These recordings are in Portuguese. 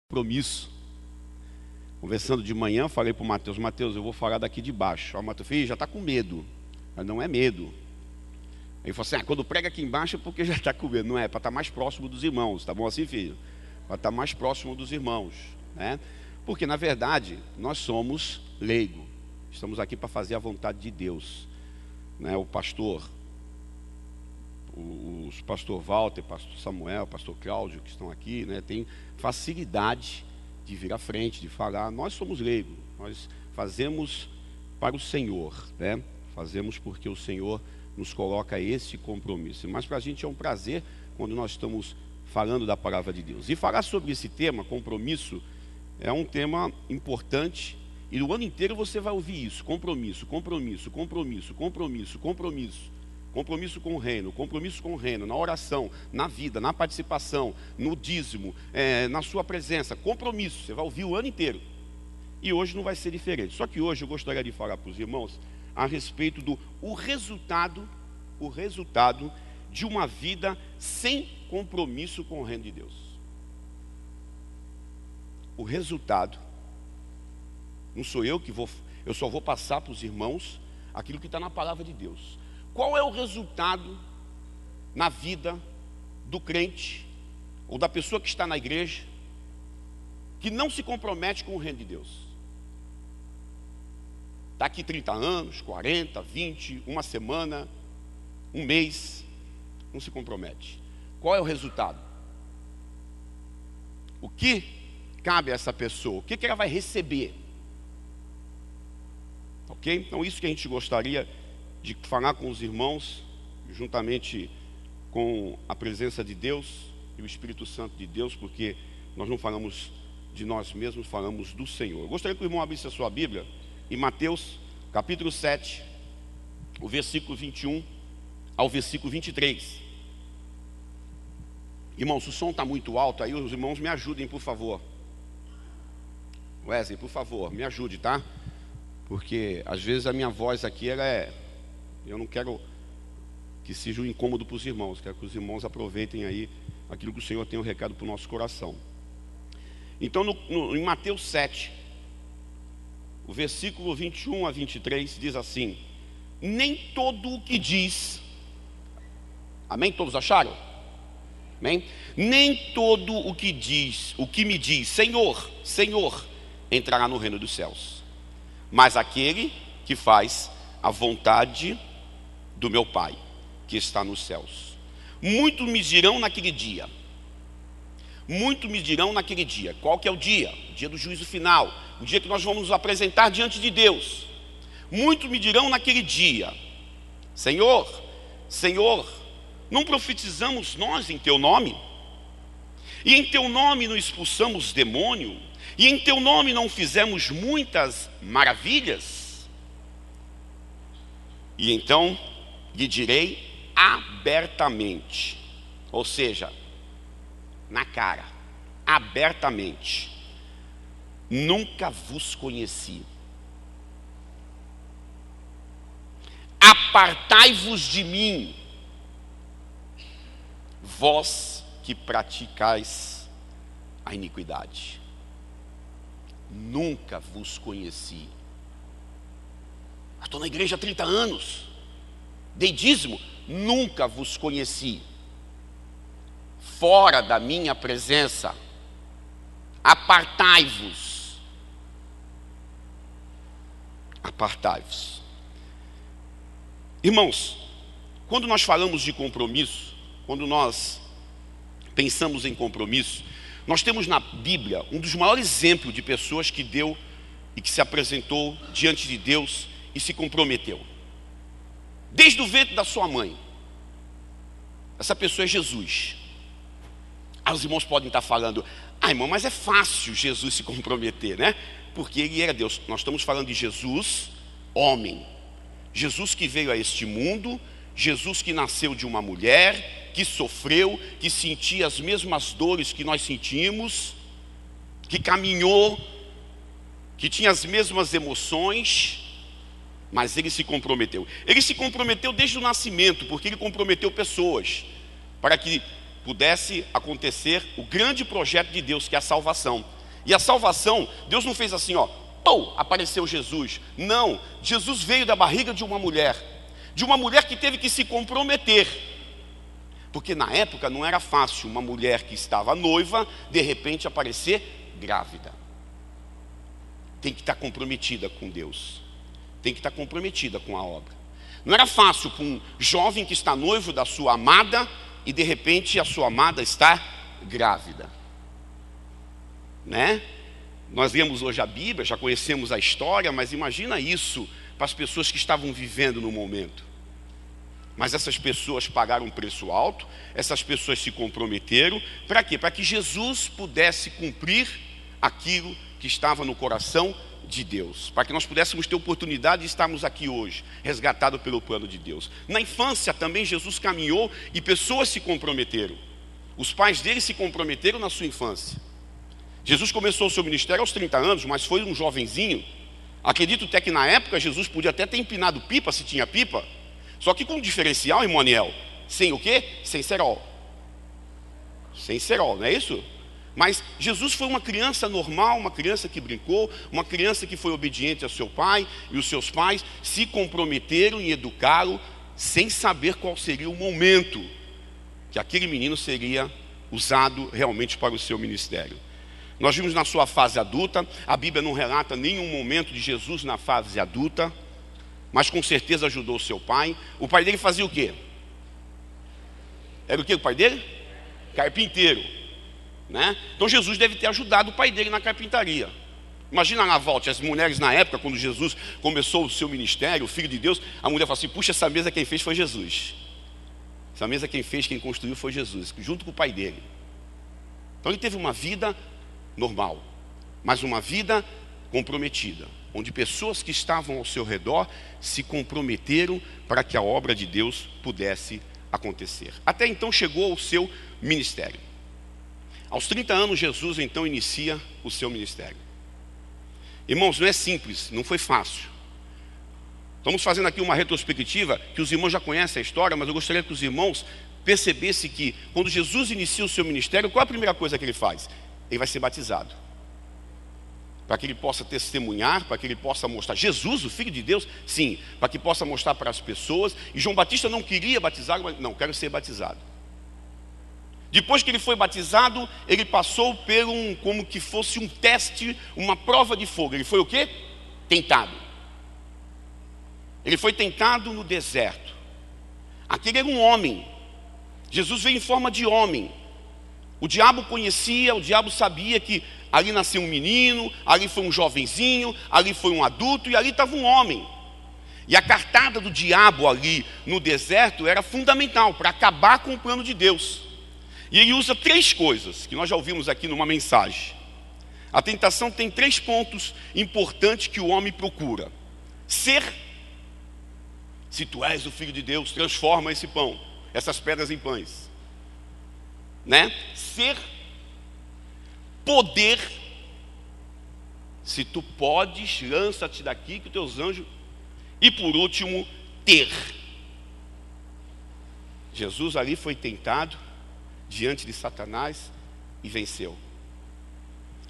Compromisso. Conversando de manhã, falei para o Mateus: Mateus, eu vou falar daqui de baixo. O Mateus, filho, já está com medo. Mas não é medo. Ele falou assim: quando prega aqui embaixo é porque já está com medo. Não é, para estar mais próximo dos irmãos. Tá bom assim, filho? Para estar mais próximo dos irmãos, né? Porque na verdade nós somos leigo. Estamos aqui para fazer a vontade de Deus, né? O pastor Walter, pastor Samuel, pastor Cláudio, que estão aqui, né, tem facilidade de vir à frente, de falar. Nós somos leigos, nós fazemos para o Senhor, né? Fazemos porque o Senhor nos coloca esse compromisso. Mas para a gente é um prazer quando nós estamos falando da palavra de Deus. E falar sobre esse tema, compromisso, é um tema importante. E o ano inteiro você vai ouvir isso: compromisso, compromisso, compromisso, compromisso, compromisso. Compromisso com o reino, na oração, na vida, na participação, no dízimo, na sua presença. Compromisso, você vai ouvir o ano inteiro. E hoje não vai ser diferente. Só que hoje eu gostaria de falar para os irmãos a respeito do resultado de uma vida sem compromisso com o reino de Deus. O resultado, não sou eu que vou, eu só vou passar para os irmãos aquilo que está na palavra de Deus. Qual é o resultado na vida do crente ou da pessoa que está na igreja que não se compromete com o reino de Deus? Está aqui 30 anos, 40, 20, uma semana, um mês, não se compromete. Qual é o resultado? O que cabe a essa pessoa? O que ela vai receber? Ok? Então isso que a gente gostaria de falar com os irmãos, juntamente com a presença de Deus e o Espírito Santo de Deus, porque nós não falamos de nós mesmos, falamos do Senhor. Eu gostaria que o irmão abrisse a sua Bíblia em Mateus, capítulo 7, o versículo 21 ao versículo 23. Irmãos, se o som está muito alto aí, os irmãos me ajudem, por favor. Wesley, por favor, me ajude, tá? Porque às vezes a minha voz aqui, eu não quero que seja um incômodo para os irmãos. Quero que os irmãos aproveitem aí aquilo que o Senhor tem um recado para o nosso coração. Então em Mateus 7, o versículo 21 a 23 diz assim: nem todo o que diz, amém? Todos acharam? Amém? Nem todo o que diz, o que me diz Senhor, Senhor, entrará no reino dos céus, mas aquele que faz a vontade do meu Pai, que está nos céus. Muitos me dirão naquele dia. Muitos me dirão naquele dia. Qual que é o dia? O dia do juízo final. O dia que nós vamos nos apresentar diante de Deus. Muitos me dirão naquele dia: Senhor, Senhor, não profetizamos nós em Teu nome? E em Teu nome não expulsamos demônio? E em Teu nome não fizemos muitas maravilhas? E então lhe direi abertamente, ou seja, na cara, abertamente: nunca vos conheci. Apartai-vos de mim, vós que praticais a iniquidade. Nunca vos conheci. Estou na igreja há 30 anos, dei dízimo, nunca vos conheci. Fora da minha presença, apartai-vos. Apartai-vos. Irmãos, quando nós falamos de compromisso, quando nós pensamos em compromisso, nós temos na Bíblia um dos maiores exemplos de pessoas que deu e que se apresentou diante de Deus e se comprometeu. Desde o ventre da sua mãe. Essa pessoa é Jesus. Os irmãos podem estar falando: irmão, mas é fácil Jesus se comprometer, né? Porque ele era Deus. Nós estamos falando de Jesus, homem. Jesus que veio a este mundo, Jesus que nasceu de uma mulher, que sofreu, que sentia as mesmas dores que nós sentimos, que caminhou, que tinha as mesmas emoções. Mas ele se comprometeu. Ele se comprometeu desde o nascimento, porque ele comprometeu pessoas para que pudesse acontecer o grande projeto de Deus, que é a salvação. E a salvação, Deus não fez assim, ó, pum, apareceu Jesus. Não, Jesus veio da barriga de uma mulher que teve que se comprometer. Porque na época não era fácil uma mulher que estava noiva, de repente aparecer grávida. Tem que estar comprometida com Deus. Tem que estar comprometida com a obra. Não era fácil para um jovem que está noivo da sua amada e de repente a sua amada está grávida. Né? Nós lemos hoje a Bíblia, já conhecemos a história, mas imagina isso para as pessoas que estavam vivendo no momento. Mas essas pessoas pagaram um preço alto, essas pessoas se comprometeram, para quê? Para que Jesus pudesse cumprir aquilo que estava no coração de Deus, para que nós pudéssemos ter oportunidade de estarmos aqui hoje, resgatados pelo plano de Deus. Na infância também Jesus caminhou e pessoas se comprometeram. Os pais dele se comprometeram na sua infância. Jesus começou o seu ministério aos 30 anos, mas foi um jovenzinho. Acredito até que na época Jesus podia até ter empinado pipa, se tinha pipa. Só que com um diferencial, irmão Aniel, sem o quê? Sem cerol. Sem cerol, não é isso? Mas Jesus foi uma criança normal, uma criança que brincou, uma criança que foi obediente ao seu pai, e os seus pais se comprometeram em educá-lo, sem saber qual seria o momento que aquele menino seria usado realmente para o seu ministério. Nós vimos na sua fase adulta, a Bíblia não relata nenhum momento de Jesus na fase adulta, mas com certeza ajudou o seu pai. O pai dele fazia o quê? Era o quê o pai dele? Carpinteiro, né? Então Jesus deve ter ajudado o pai dele na carpintaria. Imagina na volta, as mulheres na época, quando Jesus começou o seu ministério, o Filho de Deus, a mulher fala assim, puxa, essa mesa quem fez foi Jesus. Essa mesa quem fez, quem construiu foi Jesus, junto com o pai dele. Então ele teve uma vida normal, mas uma vida comprometida, onde pessoas que estavam ao seu redor se comprometeram para que a obra de Deus pudesse acontecer. Até então chegou ao seu ministério. Aos 30 anos Jesus então inicia o seu ministério. Irmãos, não é simples, não foi fácil. Estamos fazendo aqui uma retrospectiva, que os irmãos já conhecem a história, mas eu gostaria que os irmãos percebessem que quando Jesus inicia o seu ministério, qual é a primeira coisa que ele faz? Ele vai ser batizado, para que ele possa testemunhar, para que ele possa mostrar Jesus, o Filho de Deus, sim, para que possa mostrar para as pessoas. E João Batista não queria batizar, mas não, quero ser batizado. Depois que ele foi batizado, ele passou por como que fosse um teste, uma prova de fogo. Ele foi o quê? Tentado. Ele foi tentado no deserto. Aquele era um homem. Jesus veio em forma de homem. O diabo conhecia, o diabo sabia que ali nasceu um menino, ali foi um jovenzinho, ali foi um adulto e ali estava um homem. E a cartada do diabo ali no deserto era fundamental para acabar com o plano de Deus. E ele usa 3 coisas que nós já ouvimos aqui numa mensagem. A tentação tem 3 pontos importantes que o homem procura. Ser, se tu és o Filho de Deus, transforma esse pão, essas pedras em pães. Né? Ser, poder, se tu podes, lança-te daqui que os teus anjos. E por último, ter. Jesus ali foi tentado diante de Satanás e venceu.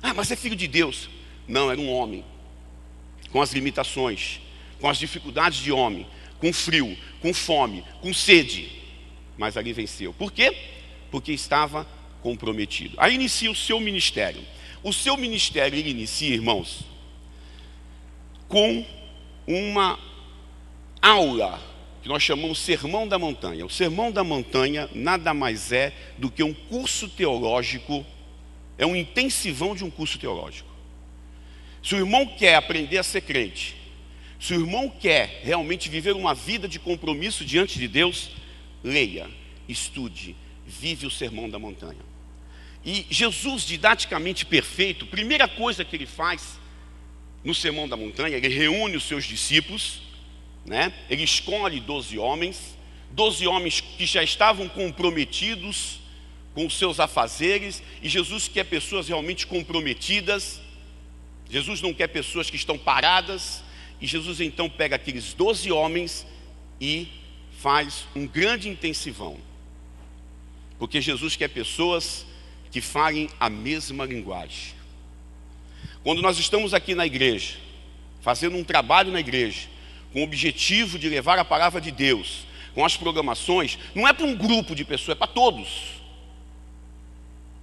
Ah, mas é filho de Deus. Não, era um homem, com as limitações, com as dificuldades de homem, com frio, com fome, com sede, mas ali venceu. Por quê? Porque estava comprometido. Aí inicia o seu ministério. O seu ministério ele inicia, irmãos, com uma aula que nós chamamos Sermão da Montanha. O Sermão da Montanha nada mais é do que um curso teológico, é um intensivão de um curso teológico. Se o irmão quer aprender a ser crente, se o irmão quer realmente viver uma vida de compromisso diante de Deus, leia, estude, vive o Sermão da Montanha. E Jesus, didaticamente perfeito, primeira coisa que ele faz no Sermão da Montanha, ele reúne os seus discípulos, né? Ele escolhe 12 homens que já estavam comprometidos com os seus afazeres, e Jesus quer pessoas realmente comprometidas. Jesus não quer pessoas que estão paradas, e Jesus então pega aqueles 12 homens e faz um grande intensivão, porque Jesus quer pessoas que falem a mesma linguagem. Quando nós estamos aqui na igreja, fazendo um trabalho na igreja, com o objetivo de levar a palavra de Deus, com as programações, não é para um grupo de pessoas, é para todos.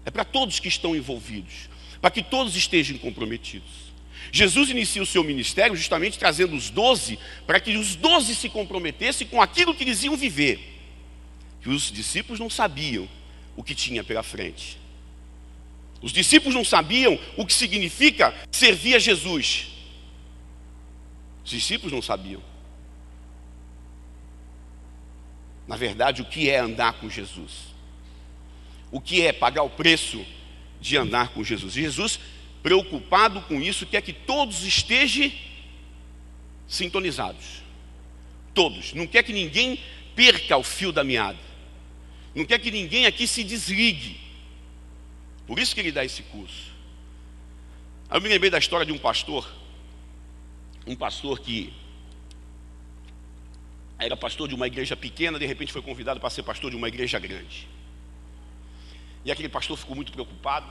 É para todos que estão envolvidos, para que todos estejam comprometidos. Jesus inicia o seu ministério justamente trazendo os 12, para que os 12 se comprometessem com aquilo que eles iam viver. Que os discípulos não sabiam o que tinha pela frente. Os discípulos não sabiam o que significa servir a Jesus. Os discípulos não sabiam. Na verdade, o que é andar com Jesus? O que é pagar o preço de andar com Jesus? Jesus, preocupado com isso, quer que todos estejam sintonizados. Todos. Não quer que ninguém perca o fio da meada. Não quer que ninguém aqui se desligue. Por isso que ele dá esse curso. Aí eu me lembrei da história de um pastor que era pastor de uma igreja pequena, de repente foi convidado para ser pastor de uma igreja grande. E aquele pastor ficou muito preocupado,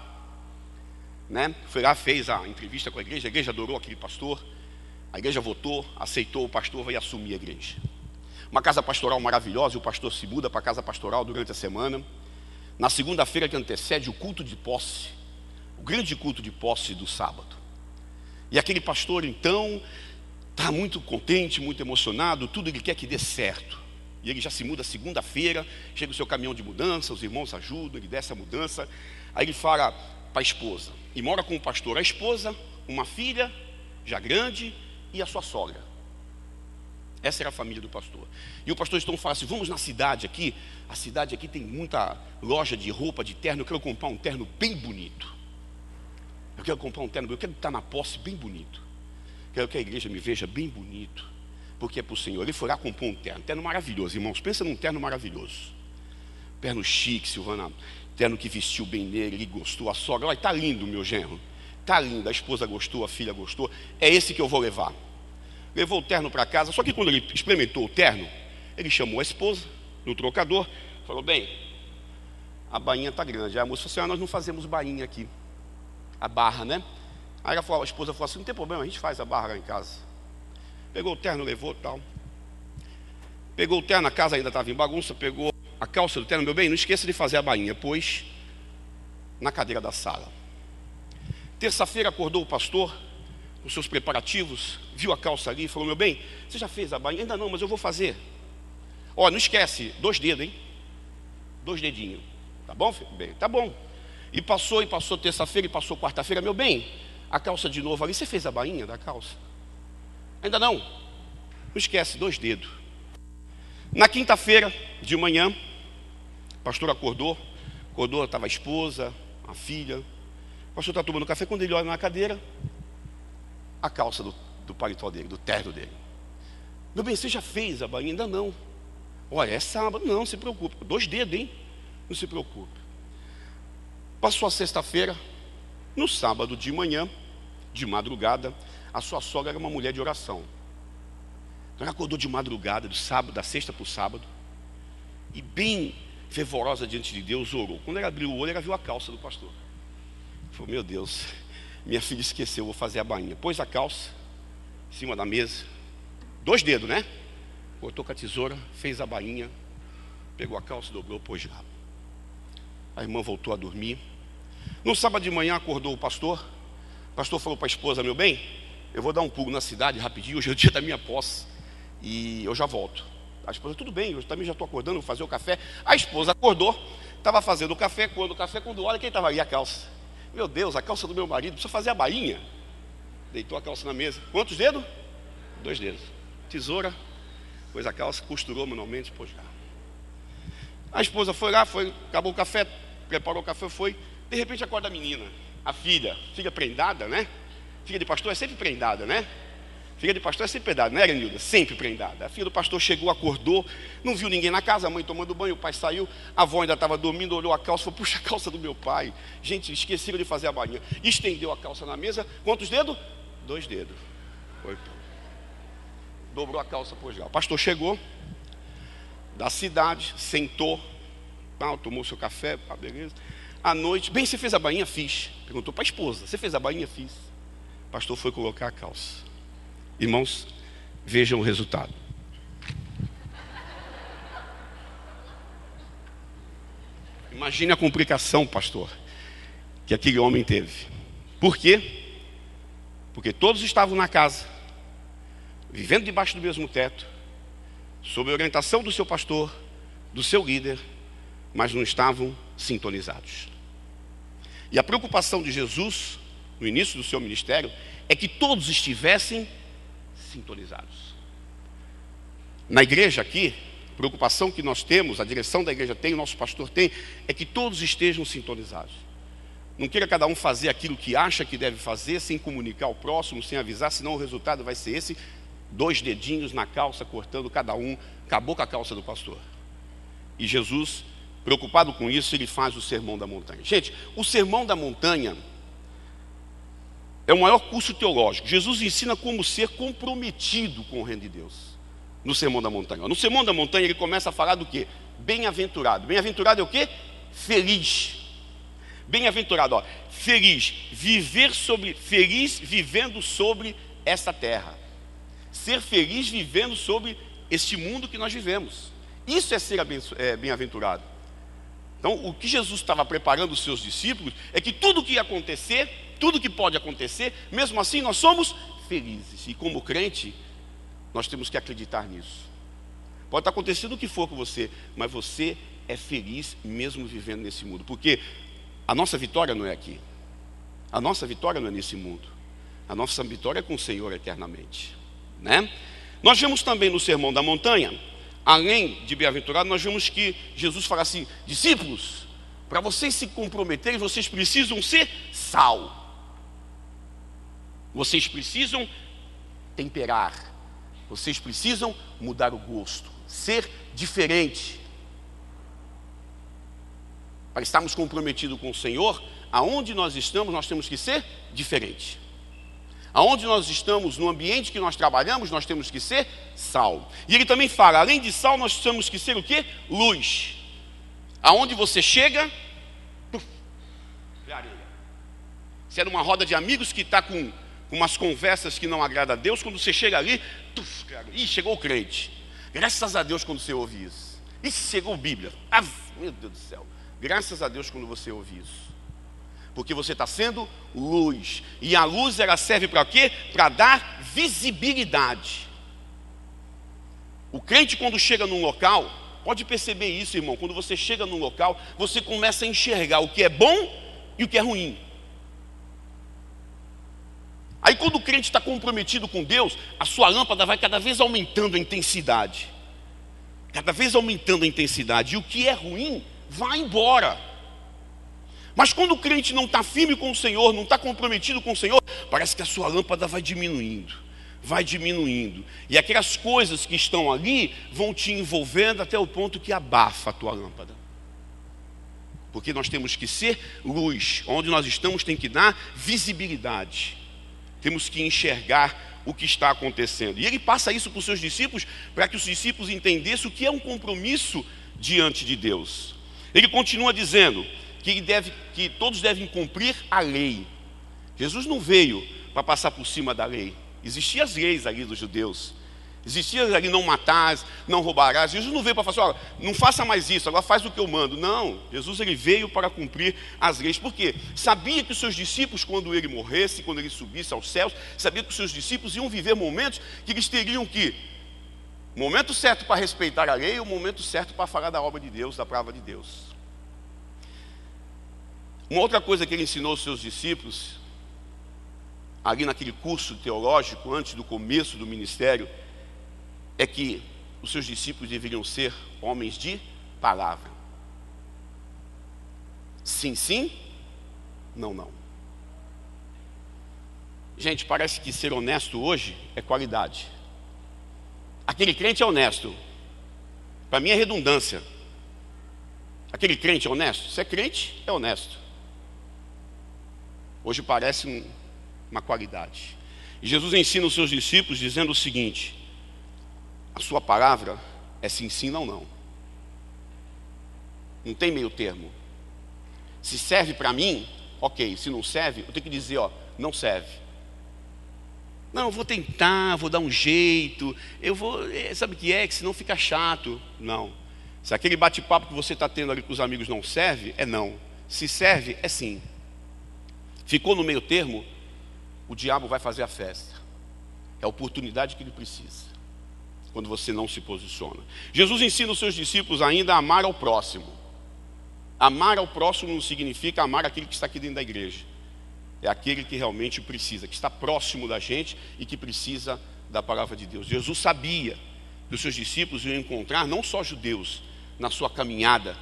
né? Foi lá, fez a entrevista com a igreja adorou aquele pastor, a igreja votou, aceitou, o pastor vai assumir a igreja. Uma casa pastoral maravilhosa, e o pastor se muda para a casa pastoral durante a semana. Na segunda-feira que antecede o culto de posse, o grande culto de posse do sábado. E aquele pastor então está muito contente, muito emocionado, tudo ele quer que dê certo. E ele já se muda segunda-feira, chega o seu caminhão de mudança, os irmãos ajudam, ele desce a mudança. Aí ele fala para a esposa, e mora com o pastor, a esposa, uma filha, já grande, e a sua sogra. Essa era a família do pastor. E o pastor então fala assim, vamos na cidade aqui, a cidade aqui tem muita loja de roupa, de terno, eu quero comprar um terno bem bonito. Eu quero estar na posse bem bonito. Quero que a igreja me veja bem bonito, porque é para o Senhor. Ele foi lá comprar um terno maravilhoso, irmãos, pensa num terno maravilhoso. Terno chique, Silvana, terno que vestiu bem nele, ele gostou, a sogra, olha, está lindo meu genro, está lindo, a esposa gostou, a filha gostou, é esse que eu vou levar. Levou o terno para casa, só que quando ele experimentou o terno, ele chamou a esposa no trocador, falou, bem, a bainha está grande. Aí a moça falou assim, nós não fazemos bainha aqui, a barra, né? Aí a esposa falou assim, não tem problema, a gente faz a barra lá em casa. Pegou o terno, levou tal. Pegou o terno, a casa ainda estava em bagunça, pegou a calça do terno, meu bem, não esqueça de fazer a bainha, pôs na cadeira da sala. Terça-feira acordou o pastor, com seus preparativos, viu a calça ali e falou, meu bem, você já fez a bainha? Ainda não, mas eu vou fazer. Ó, não esquece, 2 dedos, hein? 2 dedinhos. Tá bom, filho? Bem, tá bom. E passou terça-feira, e passou quarta-feira, meu bem, a calça de novo ali, você fez a bainha da calça? Ainda não. Não esquece, 2 dedos. Na quinta-feira, de manhã, o pastor acordou, estava a esposa, a filha. O pastor está tomando café, quando ele olha na cadeira, a calça do paletó dele, do terno dele. Meu bem, você já fez a bainha? Ainda não. Olha, é sábado, não se preocupe. 2 dedos, hein? Não se preocupe. Passou a sexta-feira, no sábado de manhã, de madrugada, a sua sogra era uma mulher de oração. Então ela acordou de madrugada, do sábado, da sexta para o sábado, e bem fervorosa diante de Deus, orou. Quando ela abriu o olho, ela viu a calça do pastor. Falou, meu Deus, minha filha esqueceu, vou fazer a bainha. Pôs a calça em cima da mesa, 2 dedos, né? Cortou com a tesoura, fez a bainha, pegou a calça, dobrou, pôs lá. A irmã voltou a dormir. No sábado de manhã acordou o pastor falou para a esposa, meu bem, eu vou dar um pulo na cidade rapidinho, hoje é o dia da minha posse, e eu já volto. A esposa, tudo bem, eu também já estou acordando, vou fazer o café. A esposa acordou, estava fazendo o café, quando olha, quem estava ali? A calça. Meu Deus, a calça do meu marido, precisa fazer a bainha. Deitou a calça na mesa. Quantos dedos? 2 dedos. Tesoura, pôs a calça, costurou manualmente, pôs lá. A esposa foi lá, acabou o café, preparou o café, foi. De repente acorda a menina, a filha prendada, né? Filha de pastor é sempre prendada, né? Filha de pastor é sempre prendada, né, Arenilda? Sempre prendada. A filha do pastor chegou, acordou, não viu ninguém na casa, a mãe tomando banho, o pai saiu, a avó ainda estava dormindo, olhou a calça, falou, puxa, a calça do meu pai. Gente, esqueceram de fazer a bainha. Estendeu a calça na mesa, quantos dedos? 2 dedos. Foi. Dobrou a calça, pôs lá. O pastor chegou da cidade, sentou, tomou seu café, beleza. À noite, bem, você fez a bainha? Fiz. Perguntou para a esposa, você fez a bainha? Fiz. pastor foi colocar a calça. Irmãos, vejam o resultado. Imagine a complicação, pastor, que aquele homem teve. Por quê? Porque todos estavam na casa, vivendo debaixo do mesmo teto, sob a orientação do seu pastor, do seu líder, mas não estavam sintonizados. E a preocupação de Jesus, no início do seu ministério, é que todos estivessem sintonizados. Na igreja aqui, a preocupação que nós temos, a direção da igreja tem, o nosso pastor tem, é que todos estejam sintonizados. Não queira cada um fazer aquilo que acha que deve fazer, sem comunicar ao próximo, sem avisar, senão o resultado vai ser esse: 2 dedinhos na calça, cortando cada um, acabou com a calça do pastor. E Jesus, preocupado com isso, ele faz o Sermão da Montanha. Gente, o Sermão da Montanha é o maior curso teológico. Jesus ensina como ser comprometido com o reino de Deus. No Sermão da Montanha. No Sermão da Montanha ele começa a falar do quê? Bem-aventurado. Bem-aventurado é o quê? Feliz. Bem-aventurado, ó, feliz, feliz vivendo sobre esta terra. Ser feliz vivendo sobre este mundo que nós vivemos. Isso é ser bem-aventurado. Então, o que Jesus estava preparando os seus discípulos é que tudo que ia acontecer, tudo que pode acontecer, mesmo assim nós somos felizes. E como crente, nós temos que acreditar nisso. Pode estar acontecendo o que for com você, mas você é feliz mesmo vivendo nesse mundo. Porque a nossa vitória não é aqui. A nossa vitória não é nesse mundo. A nossa vitória é com o Senhor eternamente, né? Nós vemos também no Sermão da Montanha, além de bem-aventurado, nós vemos que Jesus fala assim: discípulos, para vocês se comprometerem, vocês precisam ser sal. Vocês precisam temperar. Vocês precisam mudar o gosto, ser diferente. Para estarmos comprometidos com o Senhor, aonde nós estamos, nós temos que ser diferente. Aonde nós estamos, no ambiente que nós trabalhamos, nós temos que ser sal. E ele também fala, além de sal, nós temos que ser o quê? Luz. Aonde você chega, areia. Se é numa roda de amigos que está com umas conversas que não agradam a Deus, quando você chega ali, chegou o crente. Graças a Deus quando você ouve isso. Chegou a Bíblia. Meu Deus do céu. Graças a Deus quando você ouve isso. Porque você está sendo luz. E a luz, ela serve para quê? Para dar visibilidade. O crente, quando chega num local, pode perceber isso, irmão. Quando você chega num local, você começa a enxergar o que é bom e o que é ruim. Aí quando o crente está comprometido com Deus, a sua lâmpada vai cada vez aumentando a intensidade. Cada vez aumentando a intensidade. E o que é ruim vai embora. Mas quando o crente não está firme com o Senhor, não está comprometido com o Senhor, parece que a sua lâmpada vai diminuindo. Vai diminuindo. E aquelas coisas que estão ali vão te envolvendo até o ponto que abafa a tua lâmpada. Porque nós temos que ser luz. Onde nós estamos tem que dar visibilidade. Temos que enxergar o que está acontecendo. E ele passa isso para os seus discípulos, para que os discípulos entendessem o que é um compromisso diante de Deus. Ele continua dizendo que todos devem cumprir a lei. Jesus não veio para passar por cima da lei. Existiam as leis ali dos judeus. Existia ali não matarás, não roubarás. Jesus não veio para falar assim, olha, não faça mais isso, agora faz o que eu mando. Não, Jesus ele veio para cumprir as leis. Por quê? Sabia que os seus discípulos, quando ele morresse, quando ele subisse aos céus, sabia que os seus discípulos iam viver momentos que eles teriam que, o momento certo para respeitar a lei e o momento certo para falar da obra de Deus, da palavra de Deus. Uma outra coisa que ele ensinou aos seus discípulos, ali naquele curso teológico, antes do começo do ministério, é que os seus discípulos deveriam ser homens de palavra. Sim, sim, não, não. Gente, parece que ser honesto hoje é qualidade. Aquele crente é honesto. Para mim é redundância. Aquele crente é honesto? Se é crente, é honesto. Hoje parece uma qualidade. E Jesus ensina os seus discípulos dizendo o seguinte: a sua palavra é sim, sim, não, não. Não tem meio termo. Se serve para mim, ok. Se não serve, eu tenho que dizer, ó, não serve. Não, eu vou tentar, vou dar um jeito, eu vou, sabe o que é? Que senão fica chato. Não. Se aquele bate-papo que você está tendo ali com os amigos não serve, é não. Se serve, é sim. Ficou no meio termo, o diabo vai fazer a festa. É a oportunidade que ele precisa, quando você não se posiciona. Jesus ensina os seus discípulos ainda a amar ao próximo. Amar ao próximo não significa amar aquele que está aqui dentro da igreja. É aquele que realmente precisa, que está próximo da gente e que precisa da palavra de Deus. Jesus sabia que os seus discípulos iam encontrar não só judeus na sua caminhada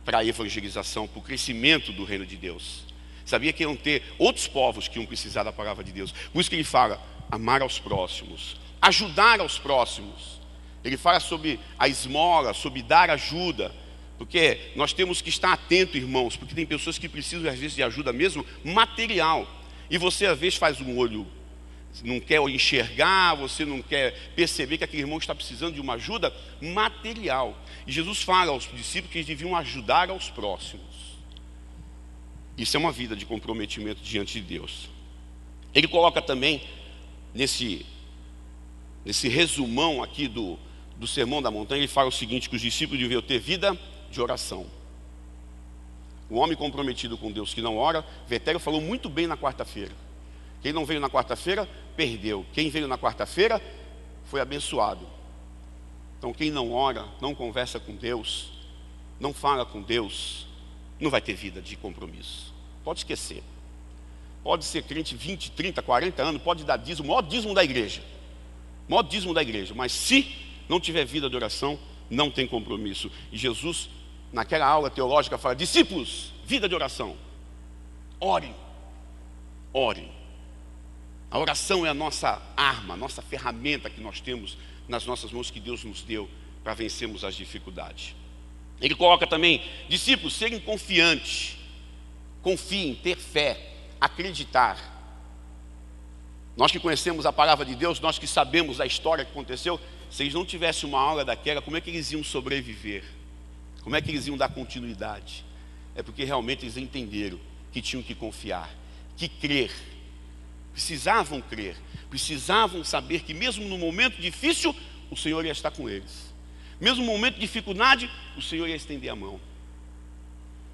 para a evangelização, para o crescimento do reino de Deus. Sabia que iam ter outros povos que iam precisar da palavra de Deus. Por isso que ele fala, amar aos próximos, ajudar aos próximos. Ele fala sobre a esmola, sobre dar ajuda. Porque nós temos que estar atento, irmãos, porque tem pessoas que precisam às vezes de ajuda mesmo material. E você às vezes faz um olho, não quer enxergar, você não quer perceber que aquele irmão está precisando de uma ajuda material. E Jesus fala aos discípulos que eles deviam ajudar aos próximos. Isso é uma vida de comprometimento diante de Deus. Ele coloca também nesse resumão aqui do Sermão da Montanha, ele fala o seguinte, que os discípulos deviam ter vida de oração. O homem comprometido com Deus que não ora, Vetério falou muito bem na quarta-feira. Quem não veio na quarta-feira, perdeu. Quem veio na quarta-feira, foi abençoado. Então quem não ora, não conversa com Deus, não fala com Deus, não vai ter vida de compromisso. Pode esquecer. Pode ser crente 20, 30, 40 anos, pode dar dízimo, o maior dízimo da igreja. O maior dízimo da igreja. Mas se não tiver vida de oração, não tem compromisso. E Jesus, naquela aula teológica, fala, discípulos, vida de oração. Orem. Orem. A oração é a nossa arma, a nossa ferramenta que nós temos nas nossas mãos, que Deus nos deu para vencermos as dificuldades. Ele coloca também, discípulos, serem confiantes. Confiem, ter fé, acreditar. Nós que conhecemos a palavra de Deus, nós que sabemos a história que aconteceu, se eles não tivessem uma aula daquela, como é que eles iam sobreviver? Como é que eles iam dar continuidade? É porque realmente eles entenderam que tinham que confiar, que crer. Precisavam crer, precisavam saber que mesmo no momento difícil, o Senhor ia estar com eles. Mesmo no momento de dificuldade, o Senhor ia estender a mão.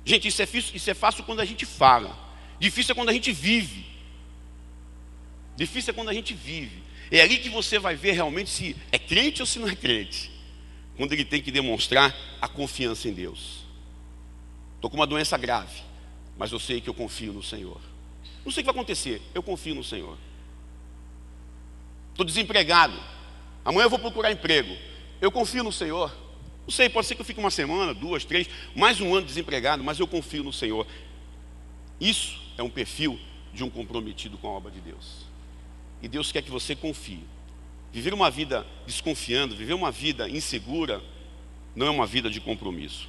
Gente, isso é fácil quando a gente fala. Difícil é quando a gente vive. Difícil é quando a gente vive. É ali que você vai ver realmente se é crente ou se não é crente. Quando ele tem que demonstrar a confiança em Deus. Estou com uma doença grave, mas eu sei que eu confio no Senhor. Não sei o que vai acontecer, eu confio no Senhor. Estou desempregado, amanhã eu vou procurar emprego. Eu confio no Senhor. Não sei, pode ser que eu fique uma semana, 2, 3, mais um ano desempregado, mas eu confio no Senhor. Isso é um perfil de um comprometido com a obra de Deus. E Deus quer que você confie. Viver uma vida desconfiando, viver uma vida insegura, não é uma vida de compromisso.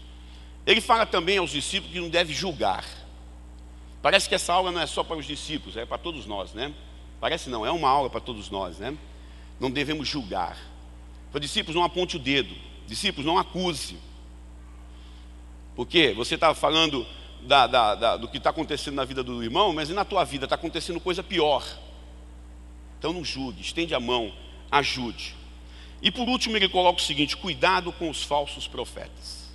Ele fala também aos discípulos que não deve julgar. Parece que essa aula não é só para os discípulos, é para todos nós, né? Parece não, é uma aula para todos nós, né? Não devemos julgar. Para discípulos, não aponte o dedo. Discípulos, não acuse. Porque você está falando do que está acontecendo na vida do irmão, mas e na tua vida está acontecendo coisa pior. Então não julgue, estende a mão, ajude. E por último ele coloca o seguinte, cuidado com os falsos profetas.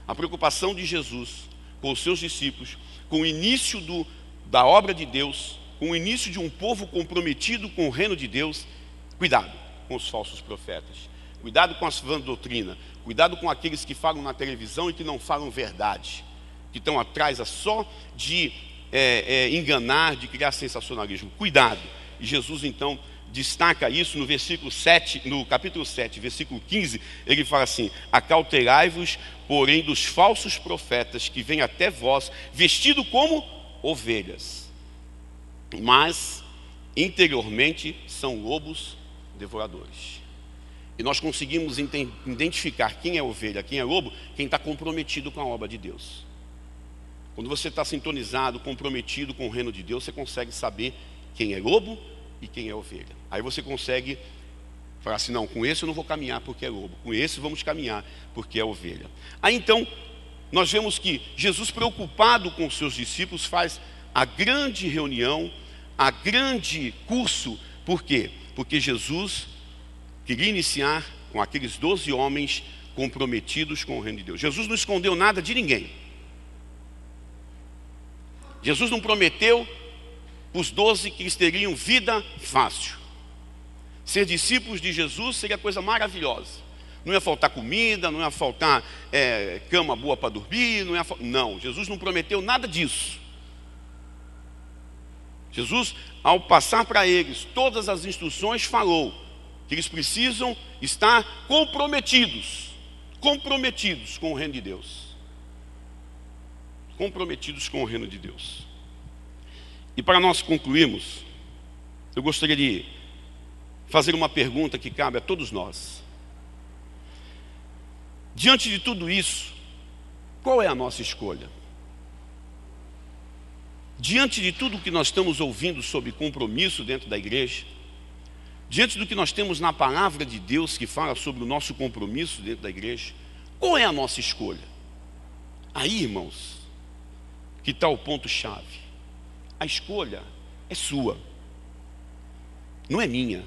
A preocupação de Jesus com os seus discípulos, com o início da obra de Deus, com o início de um povo comprometido com o reino de Deus, cuidado com os falsos profetas. Cuidado com as vãs doutrinas, cuidado com aqueles que falam na televisão e que não falam verdade, que estão atrás só de enganar, de criar sensacionalismo. Cuidado. E Jesus então destaca isso no versículo 7, no capítulo 7, versículo 15, ele fala assim, acautelai-vos, porém, dos falsos profetas que vêm até vós, vestido como ovelhas, mas interiormente são lobos devoradores. E nós conseguimos identificar quem é ovelha, quem é lobo, quem está comprometido com a obra de Deus. Quando você está sintonizado, comprometido com o reino de Deus, você consegue saber quem é lobo e quem é ovelha. Aí você consegue falar assim, não, com esse eu não vou caminhar porque é lobo, com esse vamos caminhar porque é ovelha. Aí então, nós vemos que Jesus, preocupado com os seus discípulos, faz a grande reunião, a grande curso Por quê? Porque Jesus queria iniciar com aqueles 12 homens comprometidos com o reino de Deus. Jesus não escondeu nada de ninguém. Jesus não prometeu para os 12 que eles teriam vida fácil. Ser discípulos de Jesus seria coisa maravilhosa. Não ia faltar comida, não ia faltar cama boa para dormir. Não, Jesus não prometeu nada disso. Jesus, ao passar para eles todas as instruções, falou que eles precisam estar comprometidos com o reino de Deus. Comprometidos com o reino de Deus. E para nós concluirmos, eu gostaria de fazer uma pergunta que cabe a todos nós. Diante de tudo isso, qual é a nossa escolha? Diante de tudo que nós estamos ouvindo sobre compromisso dentro da igreja, diante do que nós temos na palavra de Deus que fala sobre o nosso compromisso dentro da igreja, qual é a nossa escolha? Aí, irmãos, que está o ponto-chave. A escolha é sua, não é minha,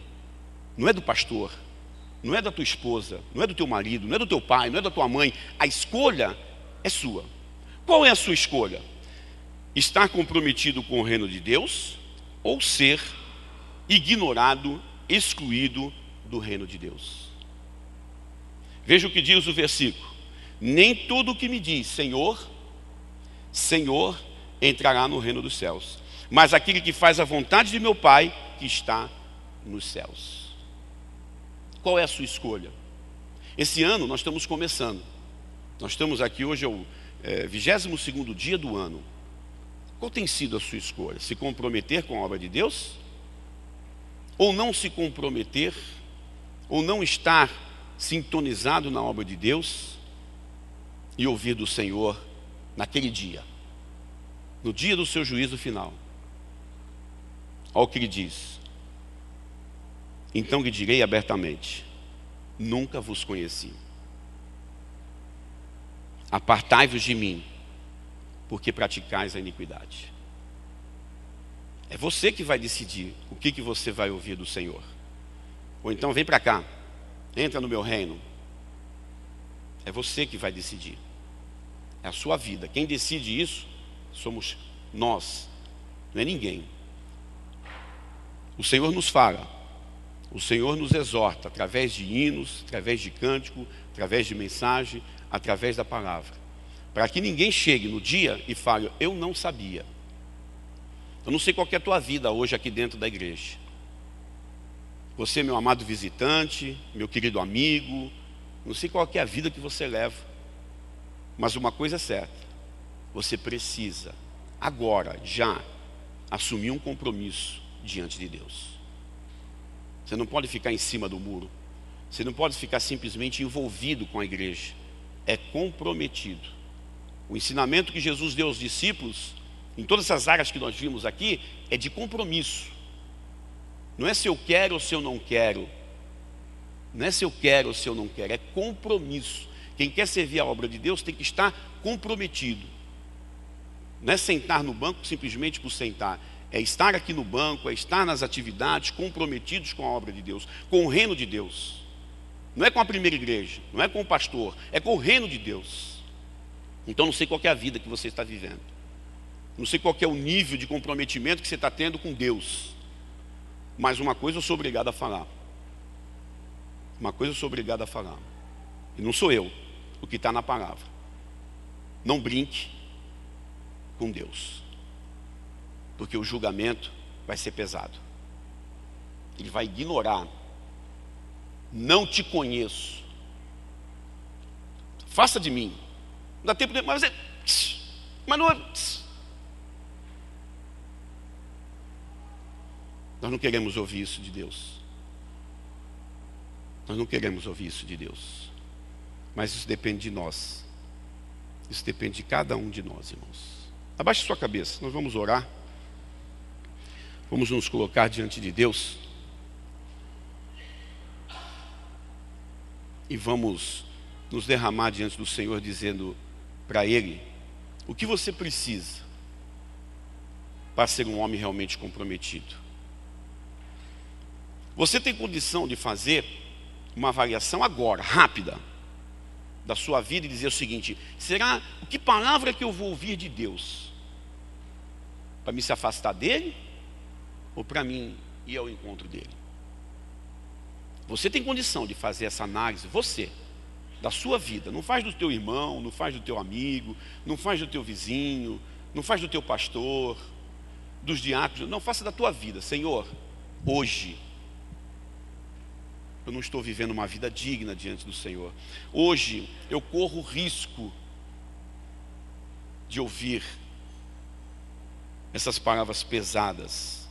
não é do pastor, não é da tua esposa, não é do teu marido, não é do teu pai, não é da tua mãe. A escolha é sua. Qual é a sua escolha? Estar comprometido com o reino de Deus ou ser ignorado, excluído do reino de Deus? Veja o que diz o versículo: nem tudo o que me diz Senhor, Senhor, entrará no reino dos céus, mas aquele que faz a vontade de meu Pai que está nos céus. Qual é a sua escolha? Esse ano nós estamos começando. Nós estamos aqui, hoje é o 22º dia do ano. Qual tem sido a sua escolha? Se comprometer com a obra de Deus? Ou não se comprometer? Ou não estar sintonizado na obra de Deus e ouvir do Senhor naquele dia, no dia do seu juízo final? Olha o que ele diz: então lhe direi abertamente, nunca vos conheci. Apartai-vos de mim, porque praticais a iniquidade. É você que vai decidir o que você vai ouvir do Senhor. Ou então vem para cá, entra no meu reino. É você que vai decidir. É a sua vida. Quem decide isso somos nós, não é ninguém. O Senhor nos fala, o Senhor nos exorta através de hinos, através de cântico, através de mensagem, através da palavra, para que ninguém chegue no dia e fale: eu não sabia. Eu não sei qual que é a tua vida hoje aqui dentro da igreja. Você, meu amado visitante, meu querido amigo, não sei qual que é a vida que você leva, mas uma coisa é certa: você precisa agora, já, assumir um compromisso diante de Deus. Você não pode ficar em cima do muro. Você não pode ficar simplesmente envolvido com a igreja. É comprometido. O ensinamento que Jesus deu aos discípulos, em todas essas áreas que nós vimos aqui, é de compromisso. Não é se eu quero ou se eu não quero. Não é se eu quero ou se eu não quero. É compromisso. Quem quer servir a obra de Deus tem que estar comprometido. Não é sentar no banco simplesmente por sentar. É estar aqui no banco, é estar nas atividades, comprometidos com a obra de Deus, com o reino de Deus. Não é com a primeira igreja, não é com o pastor, é com o reino de Deus. Então não sei qual é a vida que você está vivendo. Não sei qual é o nível de comprometimento que você está tendo com Deus. Mas uma coisa eu sou obrigado a falar. Uma coisa eu sou obrigado a falar. E não sou eu, o que está na palavra. Não brinque com Deus, porque o julgamento vai ser pesado. Ele vai ignorar. Não te conheço. Faça de mim. Não dá tempo de... Mas não é... Nós não queremos ouvir isso de Deus. Nós não queremos ouvir isso de Deus. Mas isso depende de nós. Isso depende de cada um de nós, irmãos. Abaixe sua cabeça, nós vamos orar. Vamos nos colocar diante de Deus. E vamos nos derramar diante do Senhor, dizendo para Ele o que você precisa para ser um homem realmente comprometido. Você tem condição de fazer uma avaliação agora, rápida, da sua vida e dizer o seguinte: será, que palavra que eu vou ouvir de Deus? Para me se afastar dele? Ou para mim ir ao encontro dele? Você tem condição de fazer essa análise, você, da sua vida. Não faz do teu irmão, não faz do teu amigo, não faz do teu vizinho, não faz do teu pastor, dos diáconos, não, faça da tua vida. Senhor, hoje eu não estou vivendo uma vida digna diante do Senhor. Hoje eu corro o risco de ouvir essas palavras pesadas.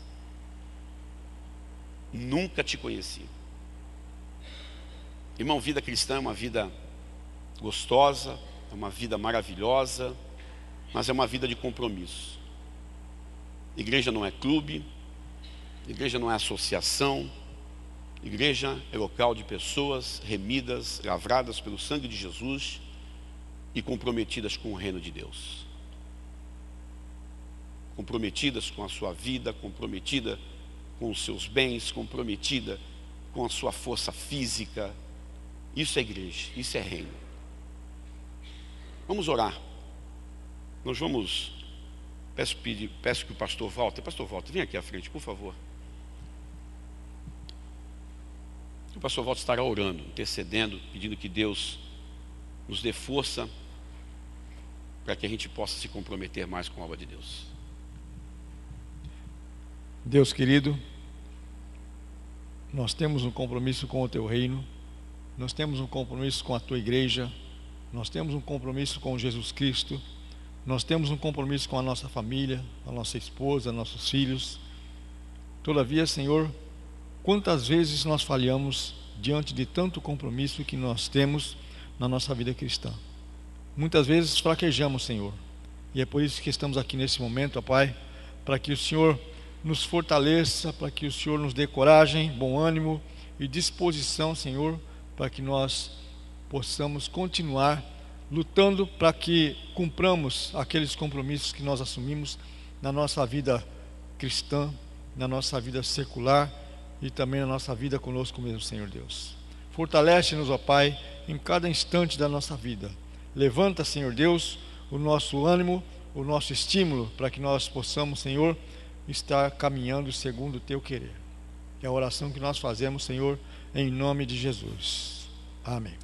Nunca te conheci. Irmão, vida cristã é uma vida gostosa, é uma vida maravilhosa, mas é uma vida de compromisso. Igreja não é clube, igreja não é associação, igreja é local de pessoas remidas, lavradas pelo sangue de Jesus e comprometidas com o reino de Deus. Comprometidas com a sua vida, comprometida com os seus bens, comprometida com a sua força física. Isso é igreja, isso é reino. Vamos orar. Nós vamos... Peço que o pastor Walter, vem aqui à frente, por favor. O pastor Walter estará orando, intercedendo, pedindo que Deus nos dê força para que a gente possa se comprometer mais com a obra de Deus. Deus querido, nós temos um compromisso com o teu reino, nós temos um compromisso com a tua igreja, nós temos um compromisso com Jesus Cristo, nós temos um compromisso com a nossa família, a nossa esposa, nossos filhos. Todavia, Senhor, quantas vezes nós falhamos diante de tanto compromisso que nós temos na nossa vida cristã? Muitas vezes fraquejamos, Senhor, e é por isso que estamos aqui nesse momento, ó Pai, para que o Senhor nos fortaleça, para que o Senhor nos dê coragem, bom ânimo e disposição, Senhor, para que nós possamos continuar lutando para que cumpramos aqueles compromissos que nós assumimos na nossa vida cristã, na nossa vida secular e também na nossa vida conosco mesmo, Senhor Deus. Fortalece-nos, ó Pai, em cada instante da nossa vida. Levanta, Senhor Deus, o nosso ânimo, o nosso estímulo, para que nós possamos, Senhor, estar caminhando segundo o Teu querer. É a oração que nós fazemos, Senhor, em nome de Jesus. Amém.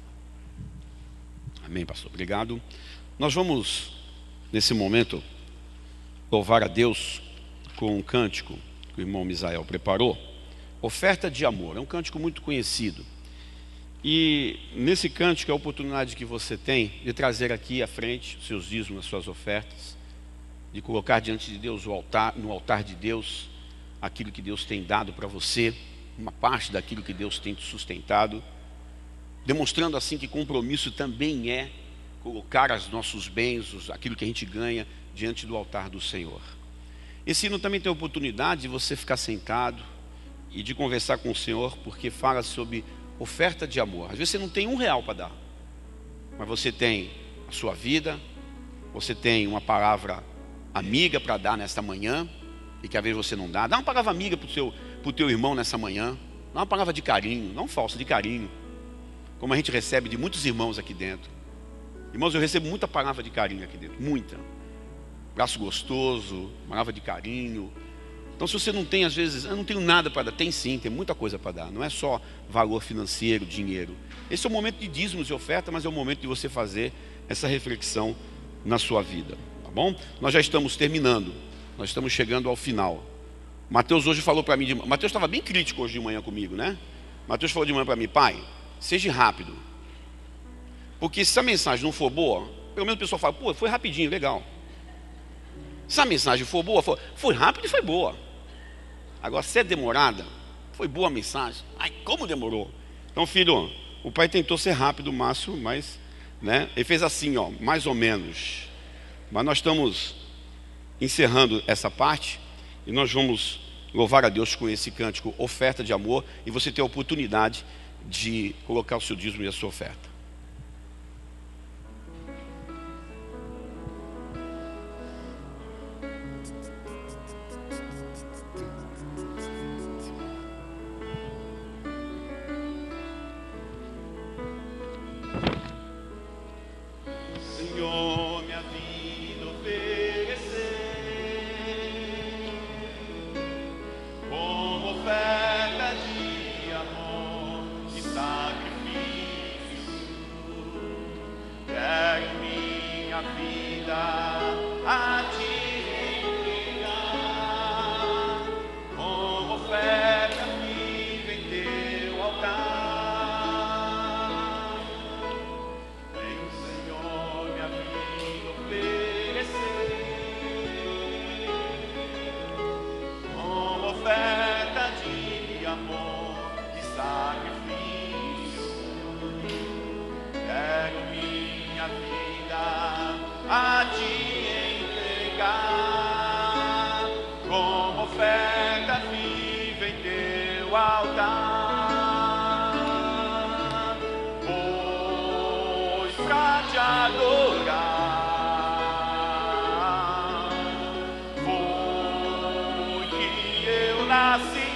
Amém, pastor. Obrigado. Nós vamos, nesse momento, louvar a Deus com um cântico que o irmão Misael preparou. Oferta de amor. É um cântico muito conhecido. E nesse cântico é a oportunidade que você tem de trazer aqui à frente os seus dízimos, as suas ofertas, de colocar diante de Deus no altar de Deus aquilo que Deus tem dado para você, uma parte daquilo que Deus tem te sustentado, demonstrando assim que compromisso também é colocar os nossos bens, aquilo que a gente ganha, diante do altar do Senhor. Esse hino também tem a oportunidade de você ficar sentado e de conversar com o Senhor, porque fala sobre oferta de amor. Às vezes você não tem R$1 para dar, mas você tem a sua vida, você tem uma palavra amiga para dar nesta manhã, e que às vezes você não dá. Dá uma palavra amiga para o teu irmão nessa manhã, dá uma palavra de carinho, não falsa, de carinho, como a gente recebe de muitos irmãos aqui dentro. Irmãos, eu recebo muita palavra de carinho aqui dentro, muita. Braço gostoso, palavra de carinho. Então, se você não tem, às vezes, eu não tenho nada para dar, tem sim, tem muita coisa para dar. Não é só valor financeiro, dinheiro. Esse é o momento de dízimos e oferta, mas é o momento de você fazer essa reflexão na sua vida, tá bom? Nós já estamos terminando, nós estamos chegando ao final. Mateus hoje falou para mim, Mateus estava bem crítico hoje de manhã comigo, né? Mateus falou de manhã para mim: pai, seja rápido, porque se a mensagem não for boa, pelo menos o pessoal fala: pô, foi rapidinho, legal. Se a mensagem for boa, foi rápido e foi boa. Agora, se é demorada, foi boa a mensagem, ai, como demorou. Então, filho, o pai tentou ser rápido o máximo, mas, né, ele fez assim, ó, mais ou menos. Mas nós estamos encerrando essa parte e nós vamos louvar a Deus com esse cântico, oferta de amor, e você tem a oportunidade de colocar o seu dízimo e a sua oferta. altar, pois pra te adorar foi que eu nasci.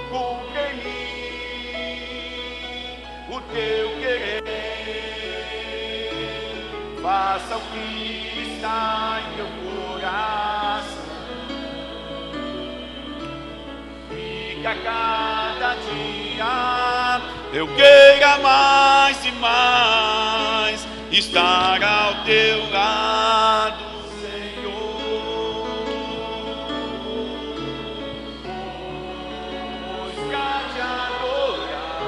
Cumpre em mim o teu querer, faça o que está em teu coração, e que a cada dia eu queira mais e mais estar ao teu lado, Senhor. Pois pra te adorar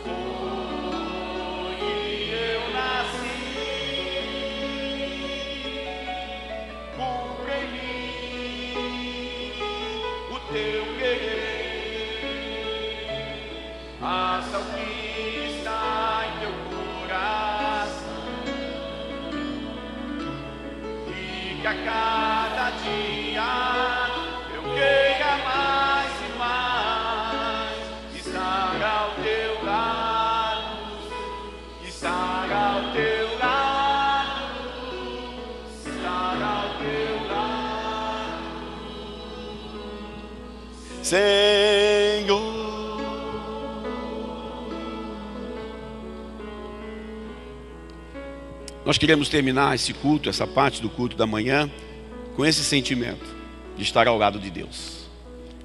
foi que eu nasci. Cumpre em mim o teu querer, faça o que está em teu coração, e que a cada dia eu queira mais e mais estar ao teu lado, estar ao teu lado, estar ao teu lado, Senhor. Nós queremos terminar esse culto, essa parte do culto da manhã, com esse sentimento de estar ao lado de Deus.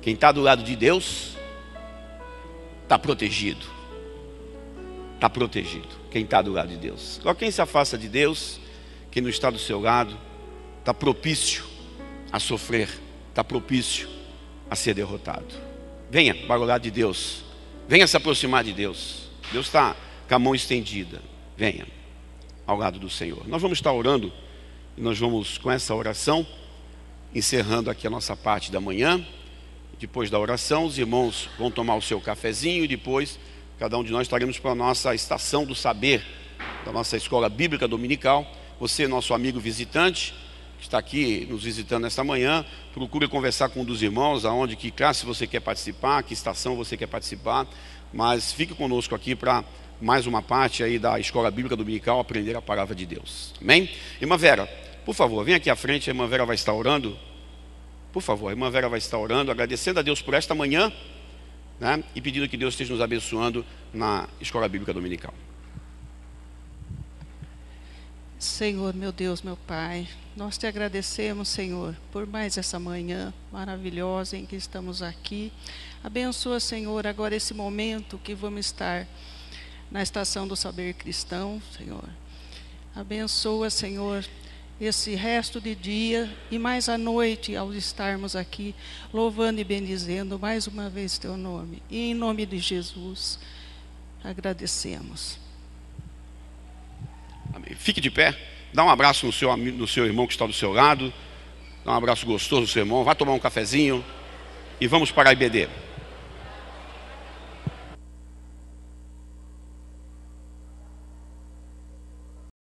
Quem está do lado de Deus está protegido. Está protegido. Quem está do lado de Deus. Agora, quem se afasta de Deus, quem não está do seu lado, está propício a sofrer, está propício a ser derrotado. Venha para o lado de Deus. Venha se aproximar de Deus. Deus está com a mão estendida. Venha ao lado do Senhor. Nós vamos estar orando, e nós vamos, com essa oração, encerrando aqui a nossa parte da manhã. Depois da oração, os irmãos vão tomar o seu cafezinho, e depois, cada um de nós estaremos para a nossa estação do saber, da nossa escola bíblica dominical. Você, nosso amigo visitante, que está aqui nos visitando esta manhã, procure conversar com um dos irmãos, aonde, que classe você quer participar, que estação você quer participar, mas fique conosco aqui para mais uma parte aí da escola bíblica dominical, aprender a palavra de Deus. Amém? Irmã Vera, por favor, vem aqui à frente, a irmã Vera vai estar orando. Por favor, a irmã Vera vai estar orando, agradecendo a Deus por esta manhã, né, e pedindo que Deus esteja nos abençoando na escola bíblica dominical. Senhor, meu Deus, meu Pai, nós te agradecemos, Senhor, por mais essa manhã maravilhosa em que estamos aqui. Abençoa, Senhor, agora esse momento que vamos estar na estação do saber cristão, Senhor. Abençoa, Senhor, esse resto de dia e mais à noite, ao estarmos aqui, louvando e bendizendo mais uma vez teu nome. E em nome de Jesus, agradecemos. Amém. Fique de pé, dá um abraço no seu irmão que está do seu lado, dá um abraço gostoso no seu irmão, vá tomar um cafezinho e vamos para a IBD.